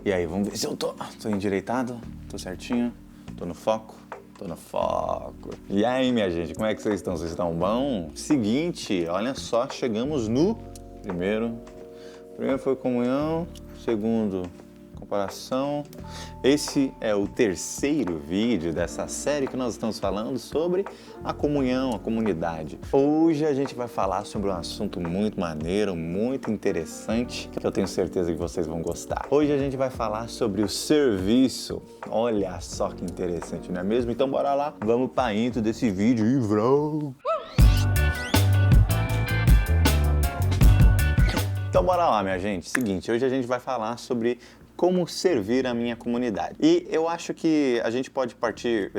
E aí, vamos ver se eu tô endireitado, tô certinho, tô no foco. Tô no foco. E aí, minha gente, como é que vocês estão? Vocês estão bom? Seguinte, olha só, chegamos no primeiro foi comunhão, segundo, comparação. Esse é o terceiro vídeo dessa série que nós estamos falando sobre a comunhão, a comunidade. Hoje a gente vai falar sobre um assunto muito maneiro, muito interessante, que eu tenho certeza que vocês vão gostar. Hoje a gente vai falar sobre o serviço. Olha só que interessante, não é mesmo? Então bora lá, vamos para intro desse vídeo e vrou! Então bora lá, minha gente. Seguinte, hoje a gente vai falar sobre como servir a minha comunidade. E eu acho que a gente pode ter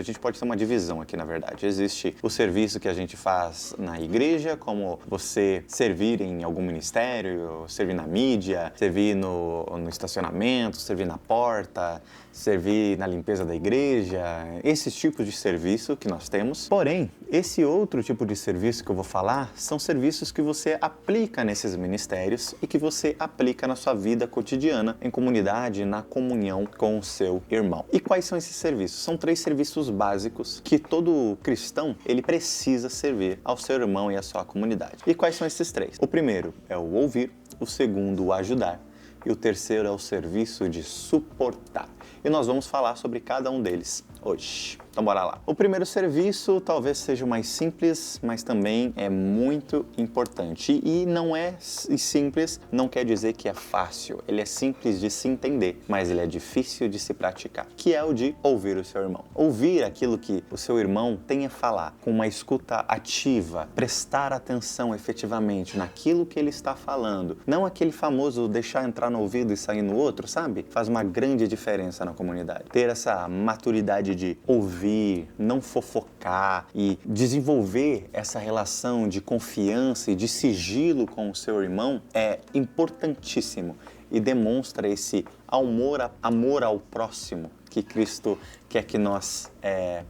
uma divisão aqui, na verdade. Existe o serviço que a gente faz na igreja, como você servir em algum ministério, servir na mídia, servir no estacionamento, servir na porta, servir na limpeza da igreja, esses tipos de serviço que nós temos. Porém, esse outro tipo de serviço que eu vou falar são serviços que você aplica nesses ministérios e que você aplica na sua vida cotidiana, em comunidade, na comunhão com o seu irmão. E quais são esses serviços? São 3 serviços básicos que todo cristão ele precisa servir ao seu irmão e à sua comunidade. E quais são esses 3? O primeiro é o ouvir, o segundo o ajudar e o terceiro é o serviço de suportar. E nós vamos falar sobre cada um deles hoje. Então bora lá. O primeiro serviço talvez seja o mais simples, mas também é muito importante. E não é simples, não quer dizer que é fácil. Ele é simples de se entender, mas ele é difícil de se praticar, que é o de ouvir o seu irmão. Ouvir aquilo que o seu irmão tem a falar, com uma escuta ativa, prestar atenção efetivamente naquilo que ele está falando. Não aquele famoso deixar entrar no ouvido e sair no outro, sabe? Faz uma grande diferença na comunidade. Ter essa maturidade de ouvir, não fofocar e desenvolver essa relação de confiança e de sigilo com o seu irmão é importantíssimo e demonstra esse amor ao próximo que Cristo quer que nós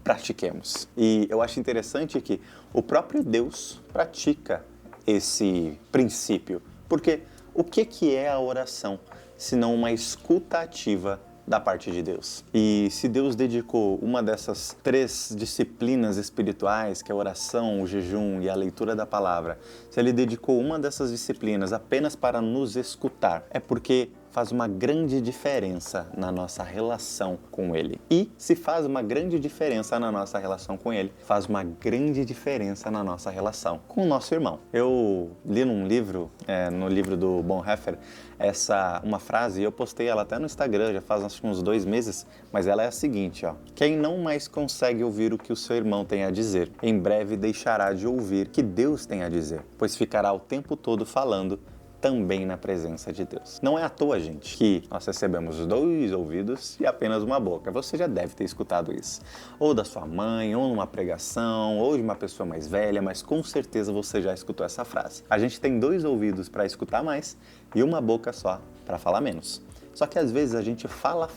pratiquemos. E eu acho interessante que o próprio Deus pratica esse princípio, porque o que é a oração, senão uma escuta ativa da parte de Deus? E se Deus dedicou uma dessas 3 disciplinas espirituais, que é a oração, o jejum e a leitura da palavra, se Ele dedicou uma dessas disciplinas apenas para nos escutar, é porque faz uma grande diferença na nossa relação com Ele. E se faz uma grande diferença na nossa relação com Ele, faz uma grande diferença na nossa relação com o nosso irmão. Eu li num livro, no livro do Bonhoeffer, uma frase, e eu postei ela até no Instagram, já faz acho que uns 2 meses, mas ela é a seguinte, ó: quem não mais consegue ouvir o que o seu irmão tem a dizer, em breve deixará de ouvir o que Deus tem a dizer, pois ficará o tempo todo falando também na presença de Deus. Não é à toa, gente, que nós recebemos 2 ouvidos e apenas uma boca. Você já deve ter escutado isso. Ou da sua mãe, ou numa pregação, ou de uma pessoa mais velha, mas com certeza você já escutou essa frase. A gente tem 2 ouvidos para escutar mais e uma boca só para falar menos. Só que às vezes a gente fala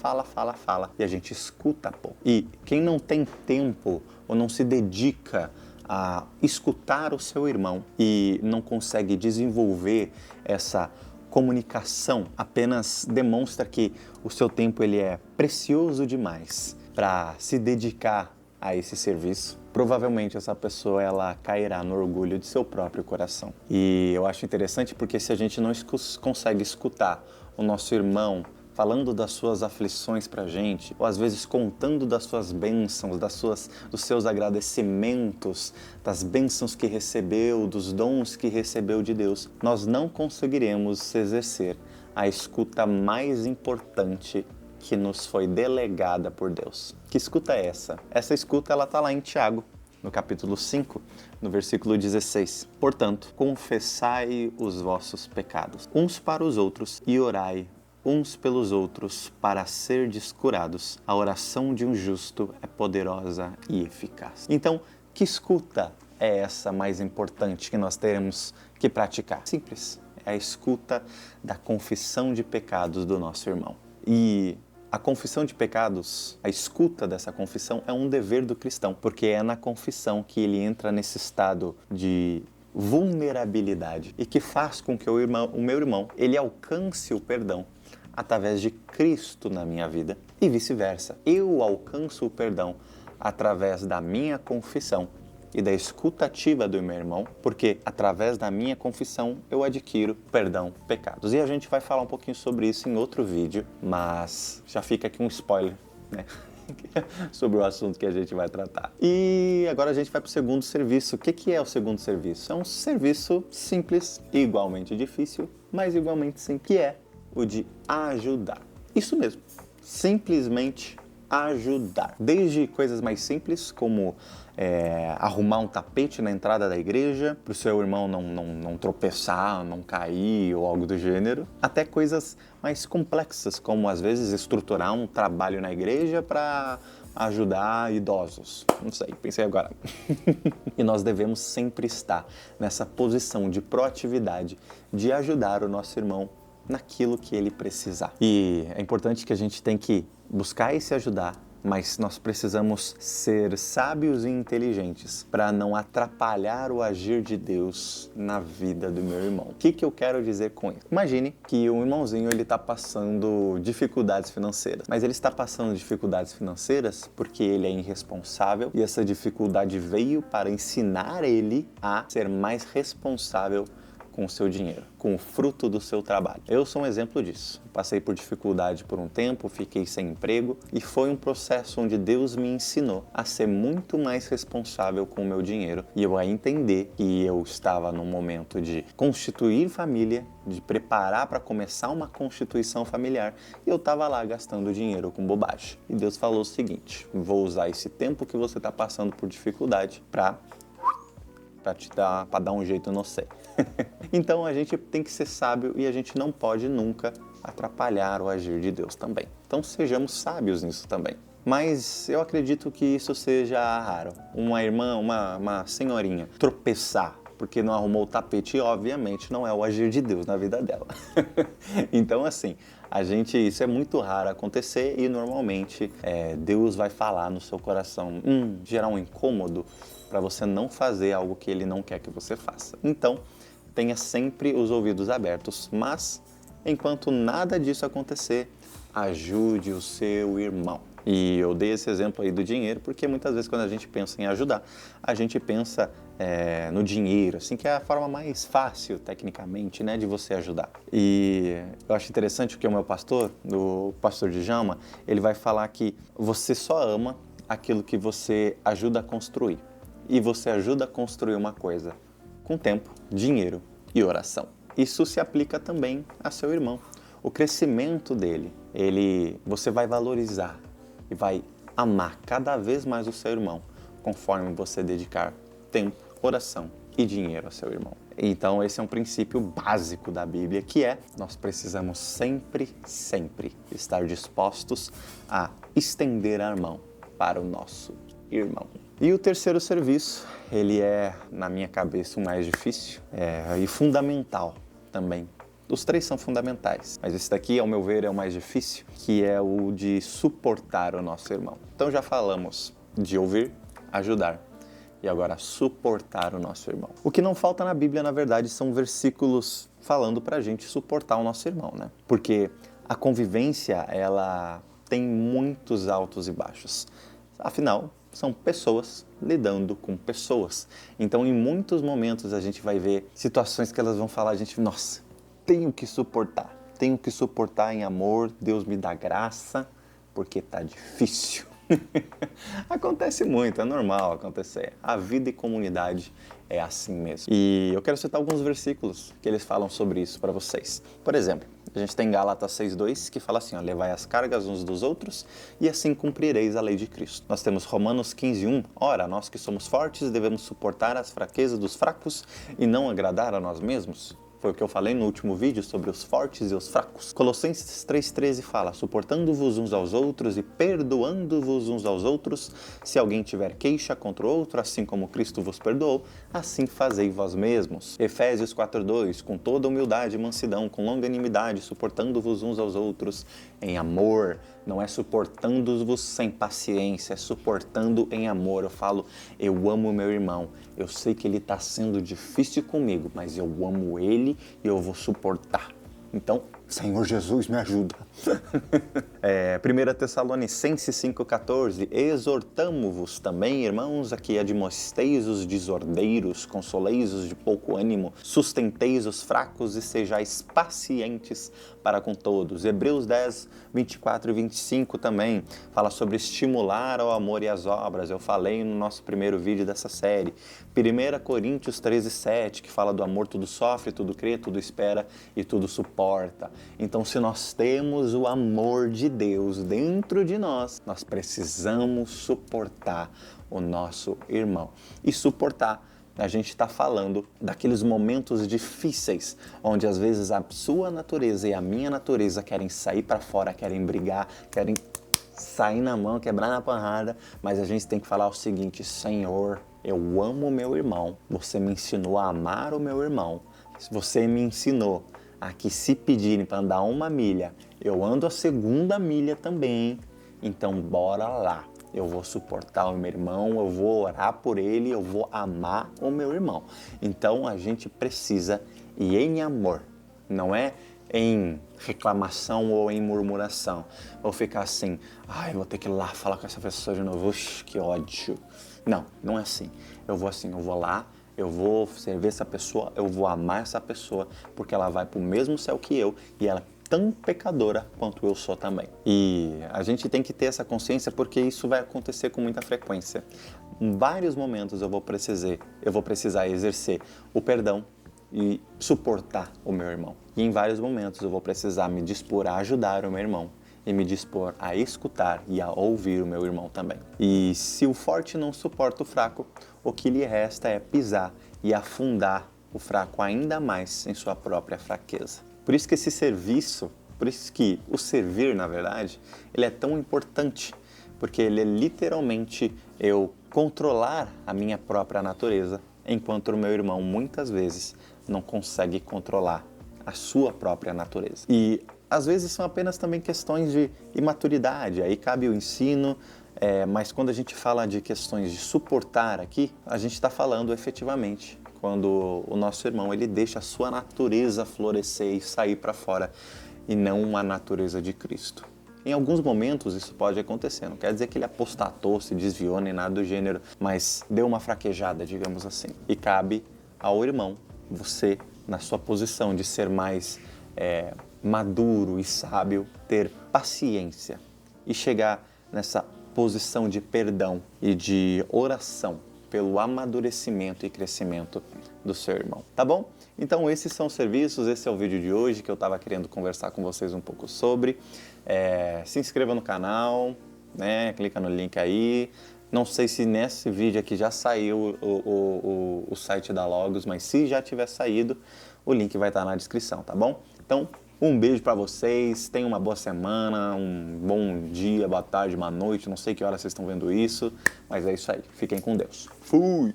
e a gente escuta pouco. E quem não tem tempo ou não se dedica a escutar o seu irmão e não consegue desenvolver essa comunicação, apenas demonstra que o seu tempo ele é precioso demais para se dedicar a esse serviço. Provavelmente essa pessoa ela cairá no orgulho de seu próprio coração. E eu acho interessante porque se a gente não consegue escutar o nosso irmão falando das suas aflições pra gente, ou às vezes contando das suas bênçãos, dos seus agradecimentos, das bênçãos que recebeu, dos dons que recebeu de Deus, nós não conseguiremos exercer a escuta mais importante que nos foi delegada por Deus. Que escuta é essa? Essa escuta ela tá lá em Tiago, no capítulo 5, no versículo 16. Portanto, confessai os vossos pecados uns para os outros e orai uns pelos outros para serdes curados. A oração de um justo é poderosa e eficaz. Então, que escuta é essa mais importante que nós teremos que praticar? Simples, é a escuta da confissão de pecados do nosso irmão. E a confissão de pecados, a escuta dessa confissão é um dever do cristão, porque é na confissão que ele entra nesse estado de vulnerabilidade e que faz com que o meu irmão ele alcance o perdão através de Cristo na minha vida e vice-versa. Eu alcanço o perdão através da minha confissão e da escutativa do meu irmão, porque através da minha confissão eu adquiro perdão pecados. E a gente vai falar um pouquinho sobre isso em outro vídeo, mas já fica aqui um spoiler, né? Sobre o assunto que a gente vai tratar. E agora a gente vai para o segundo serviço. O que é o segundo serviço? É um serviço simples, igualmente difícil, mas igualmente simples, que é o de ajudar. Isso mesmo, simplesmente ajudar. Desde coisas mais simples, como arrumar um tapete na entrada da igreja, para o seu irmão não tropeçar, não cair ou algo do gênero, até coisas mais complexas, como às vezes estruturar um trabalho na igreja para ajudar idosos. Não sei, pensei agora. E nós devemos sempre estar nessa posição de proatividade, de ajudar o nosso irmão naquilo que ele precisar. E é importante que a gente tem que buscar esse ajudar, mas nós precisamos ser sábios e inteligentes para não atrapalhar o agir de Deus na vida do meu irmão. O que eu quero dizer com isso? Imagine que um irmãozinho está passando dificuldades financeiras, mas ele está passando dificuldades financeiras porque ele é irresponsável e essa dificuldade veio para ensinar ele a ser mais responsável com o seu dinheiro, com o fruto do seu trabalho. Eu sou um exemplo disso. Passei por dificuldade por um tempo, fiquei sem emprego e foi um processo onde Deus me ensinou a ser muito mais responsável com o meu dinheiro e eu a entender que eu estava num momento de constituir família, de preparar para começar uma constituição familiar e eu estava lá gastando dinheiro com bobagem. E Deus falou o seguinte: vou usar esse tempo que você está passando por dificuldade para dar um jeito no sei. Então a gente tem que ser sábio e a gente não pode nunca atrapalhar o agir de Deus também. Então sejamos sábios nisso também. Mas eu acredito que isso seja raro. Uma irmã, uma senhorinha, tropeçar porque não arrumou o tapete, obviamente não é o agir de Deus na vida dela. Então assim, isso é muito raro acontecer e normalmente Deus vai falar no seu coração, gerar um incômodo para você não fazer algo que Ele não quer que você faça. Então, tenha sempre os ouvidos abertos, mas enquanto nada disso acontecer, ajude o seu irmão. E eu dei esse exemplo aí do dinheiro, porque muitas vezes quando a gente pensa em ajudar, a gente pensa no dinheiro, assim, que é a forma mais fácil, tecnicamente, né, de você ajudar. E eu acho interessante porque o meu pastor, o pastor Djalma, ele vai falar que você só ama aquilo que você ajuda a construir. E você ajuda a construir uma coisa com tempo, dinheiro e oração. Isso se aplica também a seu irmão. O crescimento dele, você vai valorizar e vai amar cada vez mais o seu irmão, conforme você dedicar tempo, oração e dinheiro ao seu irmão. Então esse é um princípio básico da Bíblia, que nós precisamos sempre estar dispostos a estender a mão para o nosso irmão. E o terceiro serviço, ele é, na minha cabeça, o mais difícil e fundamental também. Os três são fundamentais, mas esse daqui, ao meu ver, é o mais difícil, que é o de suportar o nosso irmão. Então já falamos de ouvir, ajudar e agora suportar o nosso irmão. O que não falta na Bíblia, na verdade, são versículos falando pra gente suportar o nosso irmão, né? Porque a convivência, ela tem muitos altos e baixos. Afinal, são pessoas lidando com pessoas. Então, em muitos momentos, a gente vai ver situações que elas vão falar, a gente, nossa, tenho que suportar em amor, Deus me dá graça, porque tá difícil. Acontece muito, é normal acontecer. A vida e comunidade é assim mesmo. E eu quero citar alguns versículos que eles falam sobre isso para vocês. Por exemplo, a gente tem Gálatas 6:2 que fala assim, levai as cargas uns dos outros e assim cumprireis a lei de Cristo. Nós temos Romanos 15:1, ora, nós que somos fortes devemos suportar as fraquezas dos fracos e não agradar a nós mesmos. Foi o que eu falei no último vídeo sobre os fortes e os fracos. Colossenses 3:13 fala, suportando-vos uns aos outros e perdoando-vos uns aos outros, se alguém tiver queixa contra o outro, assim como Cristo vos perdoou, assim fazei vós mesmos. Efésios 4:2, com toda humildade e mansidão, com longanimidade, suportando-vos uns aos outros em amor. Não é suportando-vos sem paciência, é suportando em amor. Eu falo, eu amo meu irmão, eu sei que ele está sendo difícil comigo, mas eu amo ele e eu vou suportar. Então, Senhor Jesus, me ajuda. 1 Tessalonicenses 5,14, exortamo-vos também, irmãos, a que admoesteis os desordeiros, consoleis os de pouco ânimo, sustenteis os fracos e sejais pacientes para com todos. Hebreus 10, 24 e 25 também fala sobre estimular ao amor e às obras. Eu falei no nosso primeiro vídeo dessa série. 1 Coríntios 13, 7, que fala do amor, tudo sofre, tudo crê, tudo espera e tudo suporta. Então, se nós temos o amor de Deus dentro de nós, nós precisamos suportar o nosso irmão. E suportar, a gente está falando daqueles momentos difíceis, onde às vezes a sua natureza e a minha natureza querem sair para fora, querem brigar, querem sair na mão, quebrar na porrada, mas a gente tem que falar o seguinte: Senhor, eu amo o meu irmão, você me ensinou a amar o meu irmão, você me ensinou a que se pedirem para andar 1 milha, eu ando a 2ª milha também, então bora lá. Eu vou suportar o meu irmão, eu vou orar por ele, eu vou amar o meu irmão. Então a gente precisa ir em amor, não é em reclamação ou em murmuração. Ou ficar assim, vou ter que ir lá falar com essa pessoa de novo, que ódio. Não, não é assim. Eu vou lá, eu vou servir essa pessoa, eu vou amar essa pessoa, porque ela vai para o mesmo céu que eu e ela é tão pecadora quanto eu sou também. E a gente tem que ter essa consciência porque isso vai acontecer com muita frequência. Em vários momentos eu vou precisar exercer o perdão e suportar o meu irmão. E em vários momentos eu vou precisar me dispor a ajudar o meu irmão e me dispor a escutar e a ouvir o meu irmão também. E se o forte não suporta o fraco, o que lhe resta é pisar e afundar o fraco ainda mais em sua própria fraqueza. Por isso que o servir, na verdade, ele é tão importante, porque ele é literalmente eu controlar a minha própria natureza, enquanto o meu irmão muitas vezes não consegue controlar a sua própria natureza. E às vezes são apenas também questões de imaturidade, aí cabe o ensino, mas quando a gente fala de questões de suportar aqui, a gente está falando efetivamente quando o nosso irmão ele deixa a sua natureza florescer e sair para fora e não uma natureza de Cristo. Em alguns momentos isso pode acontecer, não quer dizer que ele apostatou, se desviou nem nada do gênero, mas deu uma fraquejada, digamos assim. E cabe ao irmão, você, na sua posição de ser mais maduro e sábio, ter paciência e chegar nessa posição de perdão e de oração pelo amadurecimento e crescimento do seu irmão, tá bom? Então esses são os serviços, esse é o vídeo de hoje que eu estava querendo conversar com vocês um pouco sobre. Se inscreva no canal, né? Clica no link aí. Não sei se nesse vídeo aqui já saiu o site da Logos, mas se já tiver saído, o link vai estar na descrição, tá bom? Então, um beijo para vocês, tenham uma boa semana, um bom dia, boa tarde, boa noite, não sei que hora vocês estão vendo isso, mas é isso aí. Fiquem com Deus. Fui!